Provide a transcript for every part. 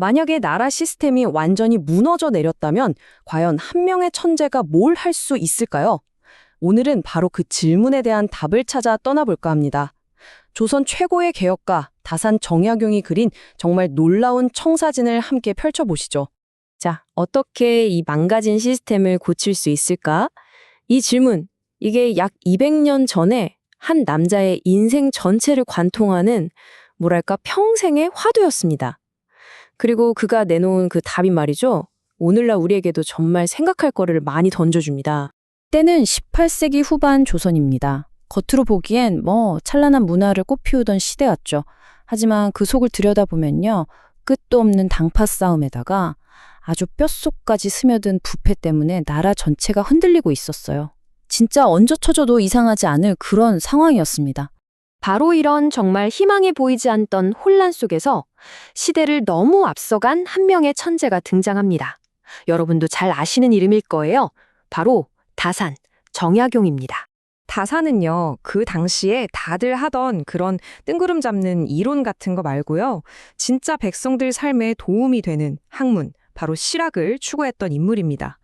만약에 나라 시스템이 완전히 무너져 내렸다면 과연 한 명의 천재가 뭘 할 수 있을까요? 오늘은 바로 그 질문에 대한 답을 찾아 떠나볼까 합니다. 조선 최고의 개혁가 다산 정약용이 그린 정말 놀라운 청사진을 함께 펼쳐보시죠. 자, 어떻게 이 망가진 시스템을 고칠 수 있을까? 이 질문, 이게 약 200년 전에 한 남자의 인생 전체를 관통하는 뭐랄까 평생의 화두였습니다. 그리고 그가 내놓은 그 답이 말이죠. 오늘날 우리에게도 정말 생각할 거리를 많이 던져줍니다. 때는 18세기 후반 조선입니다. 겉으로 보기엔 찬란한 문화를 꽃피우던 시대였죠. 하지만 그 속을 들여다보면요. 끝도 없는 당파 싸움에다가 아주 뼛속까지 스며든 부패 때문에 나라 전체가 흔들리고 있었어요. 진짜 얹어쳐져도 이상하지 않을 그런 상황이었습니다. 바로 이런 정말 희망이 보이지 않던 혼란 속에서 시대를 너무 앞서간 한 명의 천재가 등장합니다. 여러분도 잘 아시는 이름일 거예요. 바로 다산 정약용입니다. 다산은요, 그 당시에 다들 하던 그런 뜬구름 잡는 이론 같은 거 말고요. 진짜 백성들 삶에 도움이 되는 학문, 바로 실학을 추구했던 인물입니다.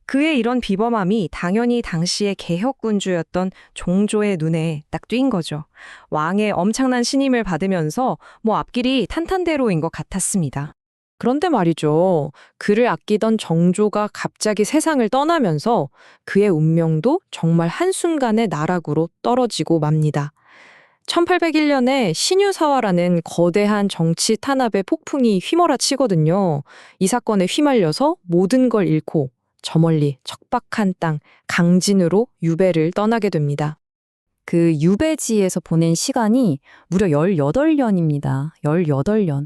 그의 이런 비범함이 당연히 당시의 개혁군주였던 종조의 눈에 딱 띈 거죠. 왕의 엄청난 신임을 받으면서 앞길이 탄탄대로인 것 같았습니다. 그런데 말이죠. 그를 아끼던 정조가 갑자기 세상을 떠나면서 그의 운명도 정말 한순간에 나락으로 떨어지고 맙니다. 1801년에 신유사화라는 거대한 정치 탄압의 폭풍이 휘몰아치거든요. 이 사건에 휘말려서 모든 걸 잃고 저 멀리 척박한 땅 강진으로 유배를 떠나게 됩니다. 그 유배지에서 보낸 시간이 무려 18년입니다. 18년.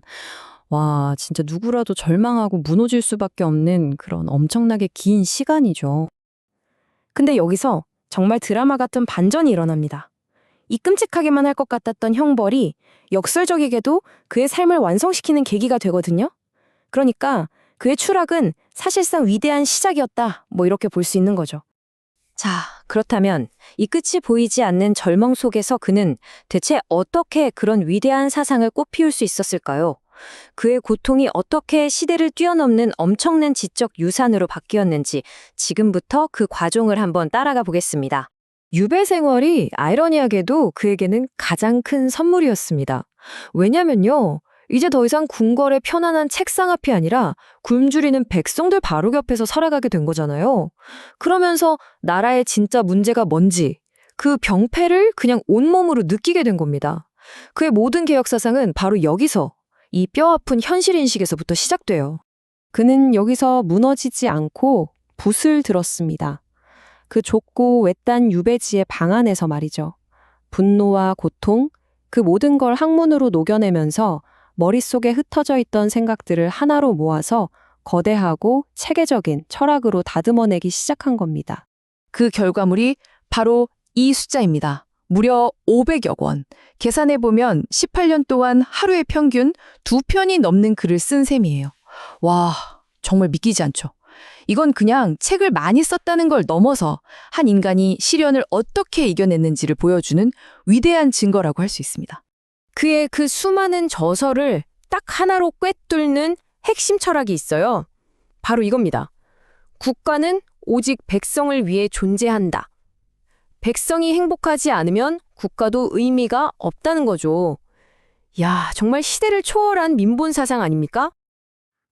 와, 진짜 누구라도 절망하고 무너질 수밖에 없는 그런 엄청나게 긴 시간이죠. 근데 여기서 정말 드라마 같은 반전이 일어납니다. 이 끔찍하게만 할 것 같았던 형벌이 역설적이게도 그의 삶을 완성시키는 계기가 되거든요. 그러니까 그의 추락은 사실상 위대한 시작이었다, 이렇게 볼 수 있는 거죠. 자, 그렇다면 이 끝이 보이지 않는 절망 속에서 그는 대체 어떻게 그런 위대한 사상을 꽃피울 수 있었을까요? 그의 고통이 어떻게 시대를 뛰어넘는 엄청난 지적 유산으로 바뀌었는지 지금부터 그 과정을 한번 따라가 보겠습니다. 유배 생활이 아이러니하게도 그에게는 가장 큰 선물이었습니다. 왜냐면요. 이제 더 이상 궁궐의 편안한 책상 앞이 아니라 굶주리는 백성들 바로 옆에서 살아가게 된 거잖아요. 그러면서 나라의 진짜 문제가 뭔지 그 병폐를 그냥 온몸으로 느끼게 된 겁니다. 그의 모든 개혁 사상은 바로 여기서 이 뼈아픈 현실인식에서부터 시작돼요. 그는 여기서 무너지지 않고 붓을 들었습니다. 그 좁고 외딴 유배지의 방 안에서 말이죠. 분노와 고통, 그 모든 걸 학문으로 녹여내면서 머릿속에 흩어져 있던 생각들을 하나로 모아서 거대하고 체계적인 철학으로 다듬어내기 시작한 겁니다. 그 결과물이 바로 이 숫자입니다. 무려 500여 권. 계산해보면 18년 동안 하루에 평균 2편이 넘는 글을 쓴 셈이에요. 와, 정말 믿기지 않죠. 이건 그냥 책을 많이 썼다는 걸 넘어서 한 인간이 시련을 어떻게 이겨냈는지를 보여주는 위대한 증거라고 할 수 있습니다. 그의 그 수많은 저서를 딱 하나로 꿰뚫는 핵심 철학이 있어요. 바로 이겁니다. 국가는 오직 백성을 위해 존재한다. 백성이 행복하지 않으면 국가도 의미가 없다는 거죠. 야, 정말 시대를 초월한 민본 사상 아닙니까?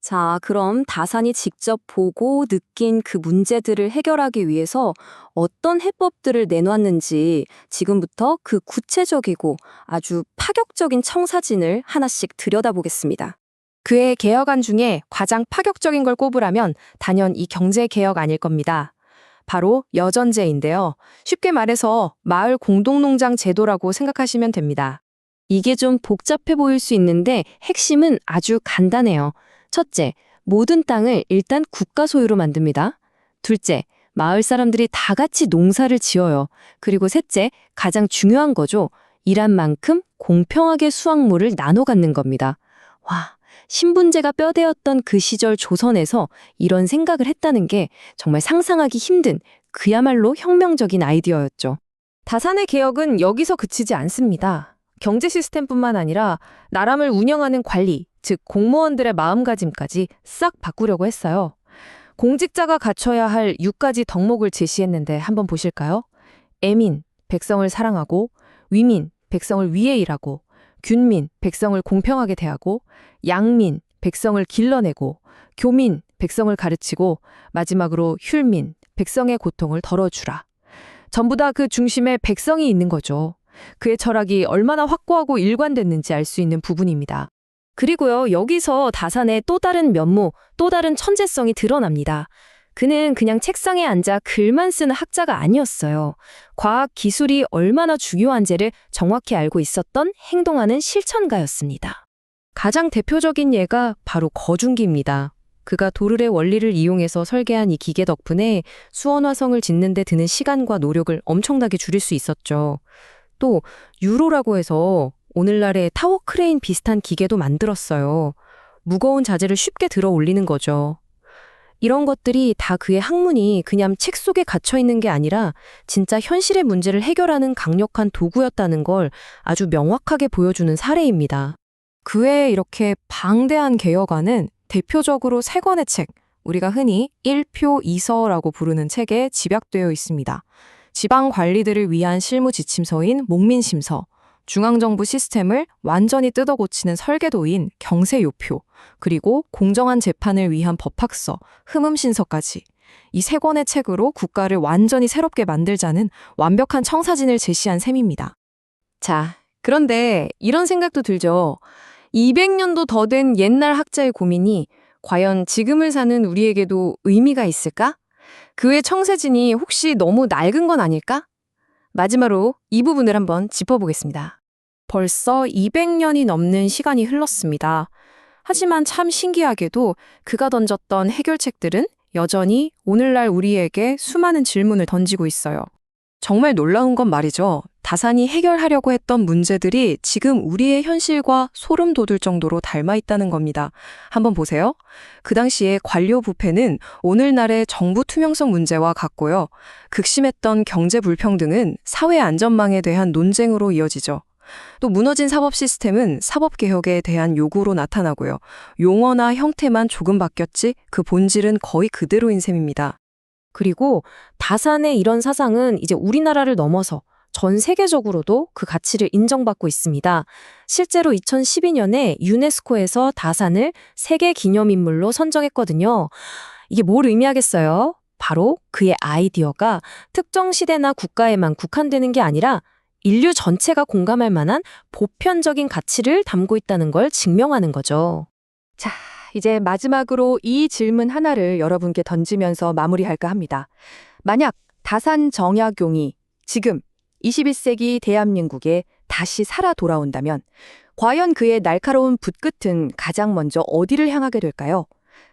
자, 그럼 다산이 직접 보고 느낀 그 문제들을 해결하기 위해서 어떤 해법들을 내놨는지 지금부터 그 구체적이고 아주 파격적인 청사진을 하나씩 들여다보겠습니다. 그의 개혁안 중에 가장 파격적인 걸 꼽으라면 단연 이 경제개혁 아닐 겁니다. 바로 여전제인데요. 쉽게 말해서 마을 공동농장 제도라고 생각하시면 됩니다. 이게 좀 복잡해 보일 수 있는데 핵심은 아주 간단해요. 첫째, 모든 땅을 일단 국가 소유로 만듭니다. 둘째, 마을 사람들이 다 같이 농사를 지어요. 그리고 셋째, 가장 중요한 거죠. 일한 만큼 공평하게 수확물을 나눠 갖는 겁니다. 와, 신분제가 뼈대였던 그 시절 조선에서 이런 생각을 했다는 게 정말 상상하기 힘든 그야말로 혁명적인 아이디어였죠. 다산의 개혁은 여기서 그치지 않습니다. 경제 시스템뿐만 아니라 나라를 운영하는 관리, 즉 공무원들의 마음가짐까지 싹 바꾸려고 했어요. 공직자가 갖춰야 할 6가지 덕목을 제시했는데 한번 보실까요? 애민, 백성을 사랑하고, 위민, 백성을 위해 일하고, 균민, 백성을 공평하게 대하고, 양민, 백성을 길러내고, 교민, 백성을 가르치고, 마지막으로 휼민, 백성의 고통을 덜어주라. 전부 다 그 중심에 백성이 있는 거죠. 그의 철학이 얼마나 확고하고 일관됐는지 알 수 있는 부분입니다. 그리고요, 여기서 다산의 또 다른 면모, 또 다른 천재성이 드러납니다. 그는 그냥 책상에 앉아 글만 쓰는 학자가 아니었어요. 과학, 기술이 얼마나 중요한지를 정확히 알고 있었던 행동하는 실천가였습니다. 가장 대표적인 예가 바로 거중기입니다. 그가 도르의 원리를 이용해서 설계한 이 기계 덕분에 수원화성을 짓는 데 드는 시간과 노력을 엄청나게 줄일 수 있었죠. 또 유로라고 해서 오늘날의 타워 크레인 비슷한 기계도 만들었어요. 무거운 자재를 쉽게 들어 올리는 거죠. 이런 것들이 다 그의 학문이 그냥 책 속에 갇혀 있는 게 아니라 진짜 현실의 문제를 해결하는 강력한 도구였다는 걸 아주 명확하게 보여주는 사례입니다. 그의 이렇게 방대한 개혁안은 대표적으로 세 권의 책, 우리가 흔히 1표 2서라고 부르는 책에 집약되어 있습니다. 지방 관리들을 위한 실무 지침서인 목민심서, 중앙정부 시스템을 완전히 뜯어고치는 설계도인 경세요표, 그리고 공정한 재판을 위한 법학서, 흠음신서까지. 이 세 권의 책으로 국가를 완전히 새롭게 만들자는 완벽한 청사진을 제시한 셈입니다. 자, 그런데 이런 생각도 들죠. 200년도 더 된 옛날 학자의 고민이 과연 지금을 사는 우리에게도 의미가 있을까? 그의 청사진이 혹시 너무 낡은 건 아닐까? 마지막으로 이 부분을 한번 짚어보겠습니다. 벌써 200년이 넘는 시간이 흘렀습니다. 하지만 참 신기하게도 그가 던졌던 해결책들은 여전히 오늘날 우리에게 수많은 질문을 던지고 있어요. 정말 놀라운 건 말이죠. 다산이 해결하려고 했던 문제들이 지금 우리의 현실과 소름 돋을 정도로 닮아 있다는 겁니다. 한번 보세요. 그 당시에 관료 부패는 오늘날의 정부 투명성 문제와 같고요. 극심했던 경제 불평등은 사회 안전망에 대한 논쟁으로 이어지죠. 또 무너진 사법 시스템은 사법개혁에 대한 요구로 나타나고요. 용어나 형태만 조금 바뀌었지 그 본질은 거의 그대로인 셈입니다. 그리고 다산의 이런 사상은 이제 우리나라를 넘어서 전 세계적으로도 그 가치를 인정받고 있습니다. 실제로 2012년에 유네스코에서 다산을 세계 기념인물로 선정했거든요. 이게 뭘 의미하겠어요? 바로 그의 아이디어가 특정 시대나 국가에만 국한되는 게 아니라 인류 전체가 공감할 만한 보편적인 가치를 담고 있다는 걸 증명하는 거죠. 자, 이제 마지막으로 이 질문 하나를 여러분께 던지면서 마무리할까 합니다. 만약 다산 정약용이 지금 21세기 대한민국에 다시 살아 돌아온다면 과연 그의 날카로운 붓끝은 가장 먼저 어디를 향하게 될까요?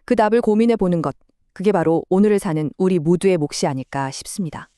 그 답을 고민해 보는 것, 그게 바로 오늘을 사는 우리 모두의 몫이 아닐까 싶습니다.